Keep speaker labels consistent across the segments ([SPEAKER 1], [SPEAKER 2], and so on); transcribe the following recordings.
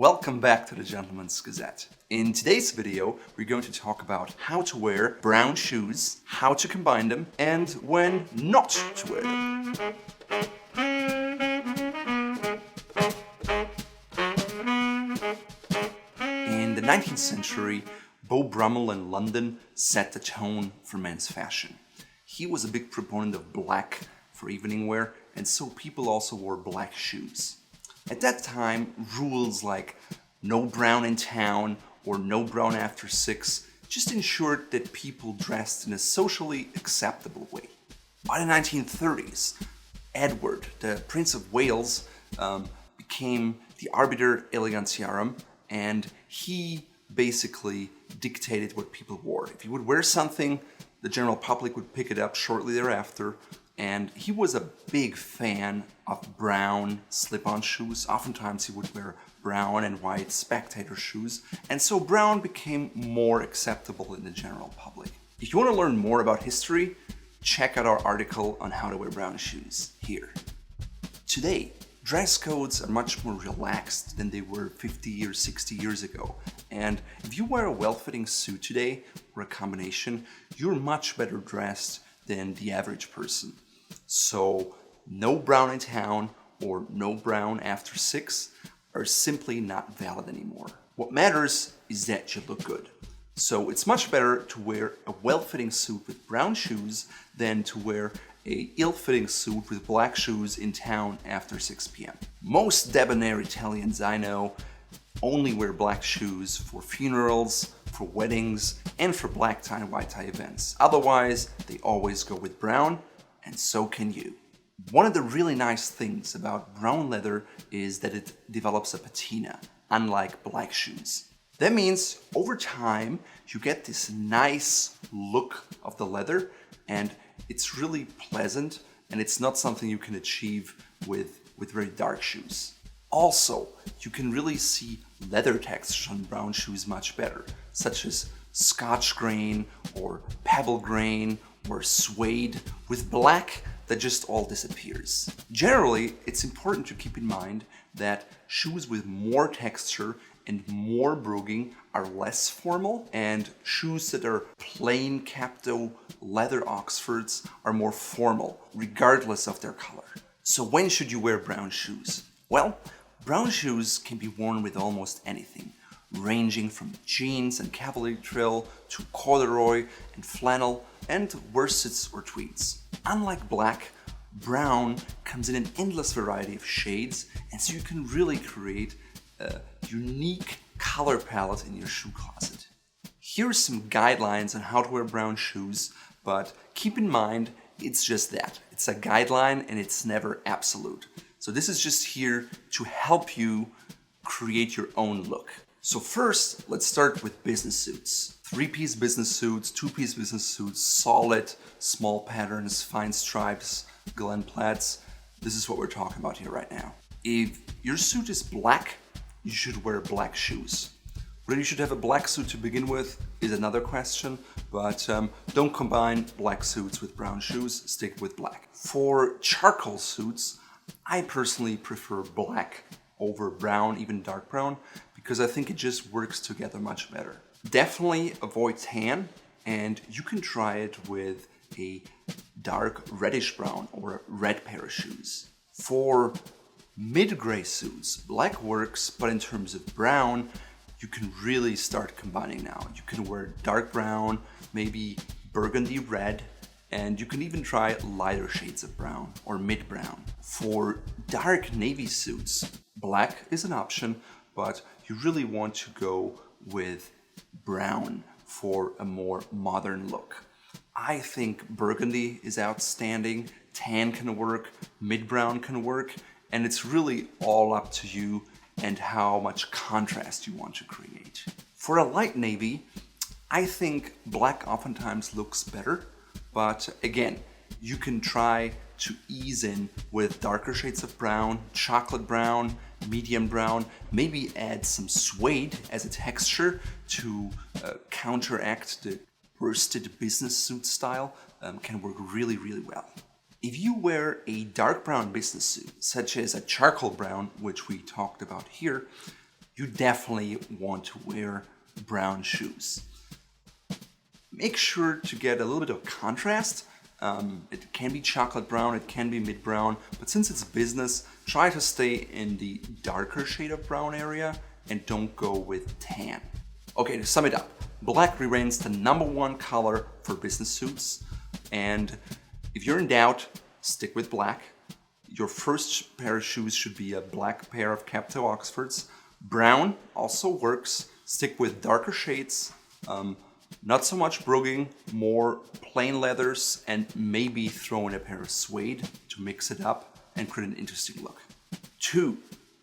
[SPEAKER 1] Welcome back to the Gentleman's Gazette. In today's video, we're going to talk about how to wear brown shoes, how to combine them, and when not to wear them. In the 19th century, Beau Brummel in London set the tone for men's fashion. He was a big proponent of black for evening wear, and so people also wore black shoes. At that time, rules like no brown in town or no brown after 6 just ensured that people dressed in a socially acceptable way. By the 1930s, Edward, the Prince of Wales, became the arbiter elegantiarum, and he basically dictated what people wore. If you would wear something, the general public would pick it up shortly thereafter. And he was a big fan of brown slip-on shoes. Oftentimes he would wear brown and white spectator shoes. And so brown became more acceptable in the general public. If you want to learn more about history, check out our article on how to wear brown shoes here. Today, dress codes are much more relaxed than they were 50 or 60 years ago. And if you wear a well-fitting suit today, or a combination, you're much better dressed than the average person. So no brown in town or no brown after 6 are simply not valid anymore. What matters is that you look good. So it's much better to wear a well-fitting suit with brown shoes than to wear a ill-fitting suit with black shoes in town after 6 p.m. Most debonair Italians I know only wear black shoes for funerals, for weddings, and for black tie and white tie events. Otherwise, they always go with brown, and so can you. One of the really nice things about brown leather is that it develops a patina, unlike black shoes. That means over time, you get this nice look of the leather, and it's really pleasant, and it's not something you can achieve with very dark shoes. Also, you can really see leather textures on brown shoes much better, such as Scotch grain or pebble grain or suede. With black, that just all disappears. Generally, it's important to keep in mind that shoes with more texture and more broguing are less formal, and shoes that are plain Capto leather Oxfords are more formal, regardless of their color. So when should you wear brown shoes? Well, brown shoes can be worn with almost anything, ranging from jeans and cavalry drill to corduroy and flannel and worsteds or tweeds. Unlike black, brown comes in an endless variety of shades, and so you can really create a unique color palette in your shoe closet. Here are some guidelines on how to wear brown shoes, but keep in mind it's just that. It's a guideline and it's never absolute. So this is just here to help you create your own look. So first, let's start with business suits. 3-piece business suits, 2-piece business suits, solid, small patterns, fine stripes, Glen plaids. This is what we're talking about here right now. If your suit is black, you should wear black shoes. Whether you should have a black suit to begin with is another question, but don't combine black suits with brown shoes, stick with black. For charcoal suits, I personally prefer black over brown, even dark brown, because I think it just works together much better. Definitely avoid tan, and you can try it with a dark reddish brown or a red pair of shoes. For mid-gray suits, black works, but in terms of brown, you can really start combining now. You can wear dark brown, maybe burgundy red, and you can even try lighter shades of brown or mid-brown. For dark navy suits, black is an option, but you really want to go with brown for a more modern look. I think burgundy is outstanding, tan can work, mid-brown can work, and it's really all up to you and how much contrast you want to create. For a light navy, I think black oftentimes looks better, but again, you can try to ease in with darker shades of brown, chocolate brown, medium brown, maybe add some suede as a texture to counteract the worsted business suit style, can work really, really well. If you wear a dark brown business suit, such as a charcoal brown, which we talked about here, you definitely want to wear brown shoes. Make sure to get a little bit of contrast. It can be chocolate brown, it can be mid brown, but since it's business, try to stay in the darker shade of brown area and don't go with tan. Okay, to sum it up, black remains the #1 color for business suits, and if you're in doubt, stick with black. Your first pair of shoes should be a black pair of Capto Oxfords. Brown also works. Stick with darker shades, not so much broguing, more plain leathers, and maybe throw in a pair of suede to mix it up and create an interesting look. 2.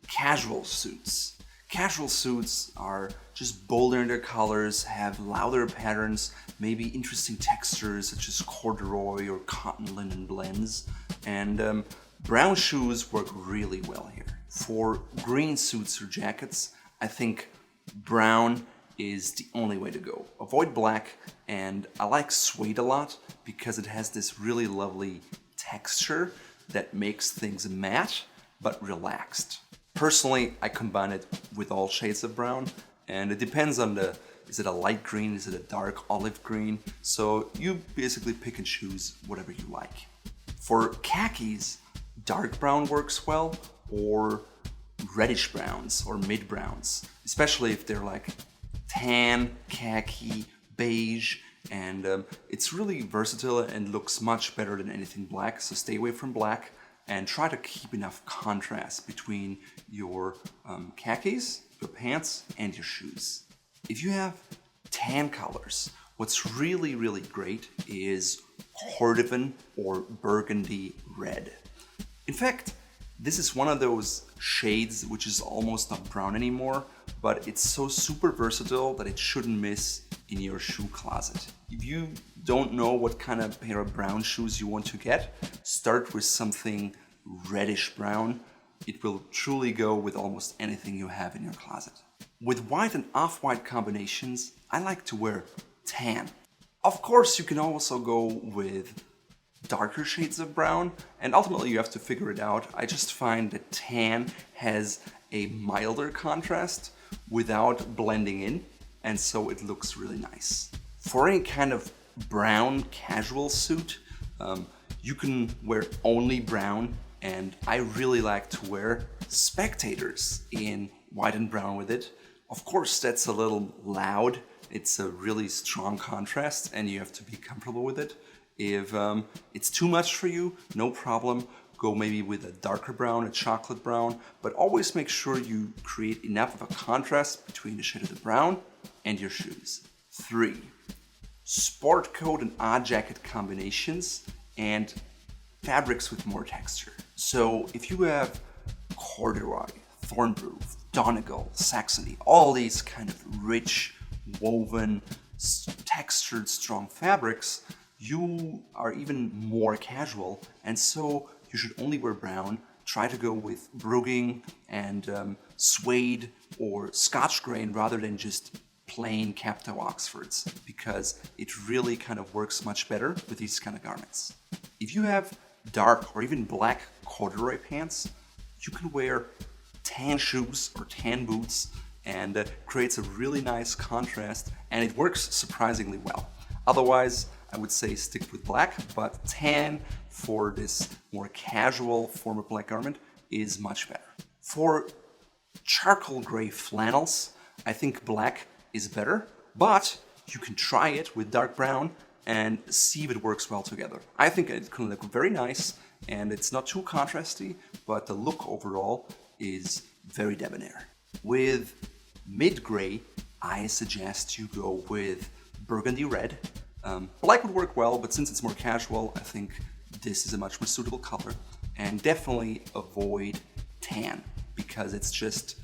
[SPEAKER 1] Casual suits. Casual suits are just bolder in their colors, have louder patterns, maybe interesting textures such as corduroy or cotton linen blends, and brown shoes work really well here. For green suits or jackets, I think brown is the only way to go. Avoid black, and I like suede a lot because it has this really lovely texture that makes things matte but relaxed. Personally, I combine it with all shades of brown, and it depends on is it a light green, is it a dark olive green, so you basically pick and choose whatever you like. For khakis, dark brown works well, or reddish browns or mid browns, especially if they're like tan, khaki, beige, and it's really versatile and looks much better than anything black, so stay away from black and try to keep enough contrast between your khakis, your pants, and your shoes. If you have tan colors, what's really, really great is cordovan or burgundy red. In fact, this is one of those shades which is almost not brown anymore, but it's so super versatile that it shouldn't miss in your shoe closet. If you don't know what kind of pair of brown shoes you want to get, start with something reddish brown. It will truly go with almost anything you have in your closet. With white and off-white combinations, I like to wear tan. Of course, you can also go with darker shades of brown, and ultimately you have to figure it out. I just find that tan has a milder contrast without blending in, and so it looks really nice. For any kind of brown casual suit, you can wear only brown, and I really like to wear spectators in white and brown with it. Of course, that's a little loud. It's a really strong contrast, and you have to be comfortable with it. If it's too much for you, no problem. Go maybe with a darker brown, a chocolate brown, but always make sure you create enough of a contrast between the shade of the brown and your shoes. 3. Sport coat and odd jacket combinations and fabrics with more texture. So if you have corduroy, thornproof, Donegal, Saxony, all these kind of rich, woven, textured, strong fabrics, you are even more casual, and so you should only wear brown. Try to go with broguing and suede or scotch grain rather than just plain Capto Oxfords, because it really kind of works much better with these kind of garments. If you have dark or even black corduroy pants, you can wear tan shoes or tan boots, and creates a really nice contrast, and it works surprisingly well. Otherwise, I would say stick with black, but tan for this more casual form of black garment is much better. For charcoal gray flannels, I think black is better, but you can try it with dark brown and see if it works well together. I think it can look very nice, and it's not too contrasty, but the look overall is very debonair. With mid-gray, I suggest you go with burgundy red. Black would work well, but since it's more casual, I think this is a much more suitable color. And definitely avoid tan, because it's just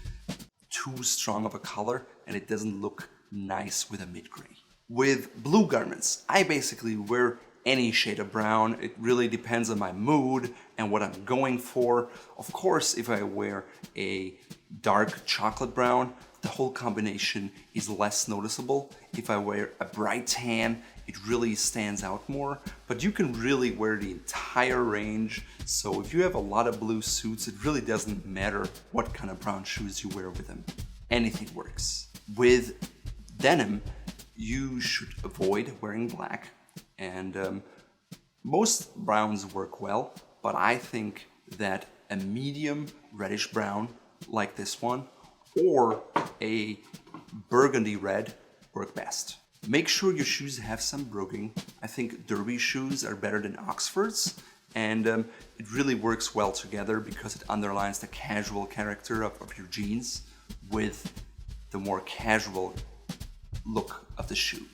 [SPEAKER 1] too strong of a color and it doesn't look nice with a mid-gray. With blue garments, I basically wear any shade of brown. It really depends on my mood and what I'm going for. Of course, if I wear a dark chocolate brown, the whole combination is less noticeable. If I wear a bright tan, it really stands out more, but you can really wear the entire range. So if you have a lot of blue suits, it really doesn't matter what kind of brown shoes you wear with them. anything works. With denim, you should avoid wearing black, and most browns work well, but I think that a medium reddish brown like this one or a burgundy red work best. Make sure your shoes have some broguing. I think derby shoes are better than Oxfords, and it really works well together because it underlines the casual character of your jeans with the more casual look of the shoe.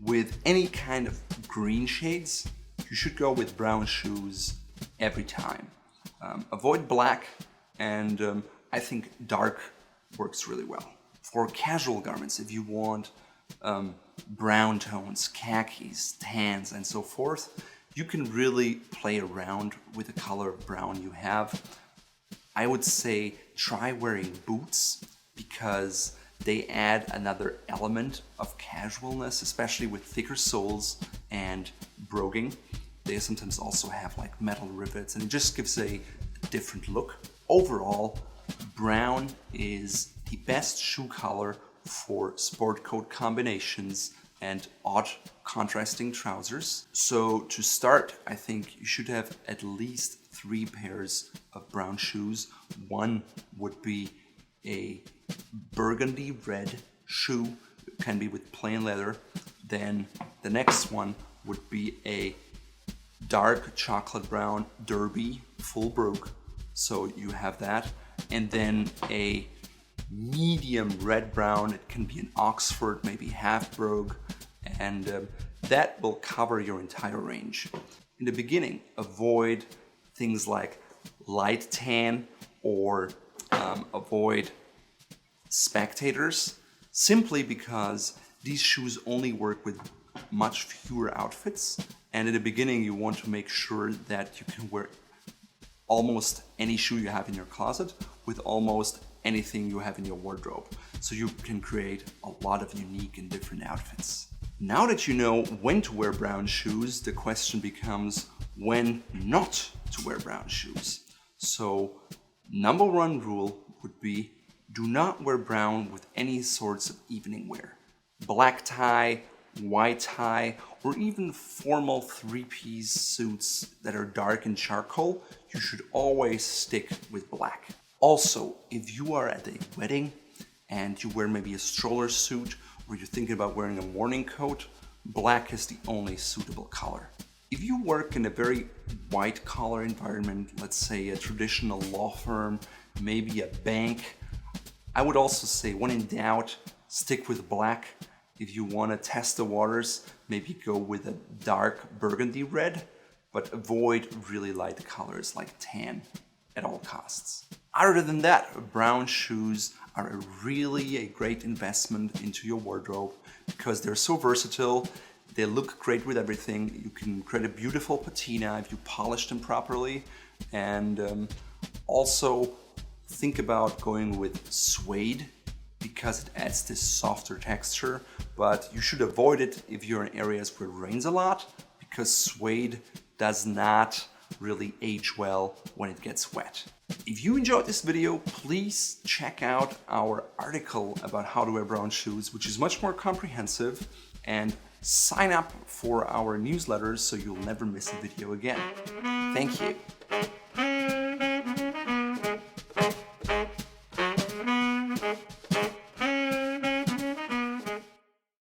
[SPEAKER 1] With any kind of green shades, you should go with brown shoes every time. Avoid black, and I think dark works really well. For casual garments, if you want brown tones, khakis, tans, and so forth, you can really play around with the color of brown you have. I would say try wearing boots because they add another element of casualness, especially with thicker soles and broguing. They sometimes also have like metal rivets, and it just gives a different look. Overall, brown is the best shoe color for sport coat combinations and odd contrasting trousers. So to start, I think you should have at least 3 pairs of brown shoes. One would be a burgundy red shoe, it can be with plain leather. Then the next one would be a dark chocolate brown derby full brogue, so you have that. And then a medium red brown, it can be an Oxford, maybe half brogue, and that will cover your entire range. In the beginning, avoid things like light tan or avoid spectators, simply because these shoes only work with much fewer outfits, and in the beginning you want to make sure that you can wear almost any shoe you have in your closet with almost anything you have in your wardrobe, so you can create a lot of unique and different outfits. Now that you know when to wear brown shoes, the question becomes when not to wear brown shoes. So number 1 rule would be do not wear brown with any sorts of evening wear. Black tie, white tie, or even formal 3-piece suits that are dark and charcoal, you should always stick with black. Also, if you are at a wedding and you wear maybe a stroller suit or you're thinking about wearing a morning coat, black is the only suitable color. If you work in a very white collar environment, let's say a traditional law firm, maybe a bank, I would also say when in doubt, stick with black. If you want to test the waters, maybe go with a dark burgundy red, but avoid really light colors like tan at all costs. Other than that, brown shoes are really a great investment into your wardrobe because they're so versatile. They look great with everything. You can create a beautiful patina if you polish them properly, and also think about going with suede because it adds this softer texture, but you should avoid it if you're in areas where it rains a lot because suede does not really age well when it gets wet. If you enjoyed this video, please check out our article about how to wear brown shoes, which is much more comprehensive, and sign up for our newsletters so you'll never miss a video again. Thank you.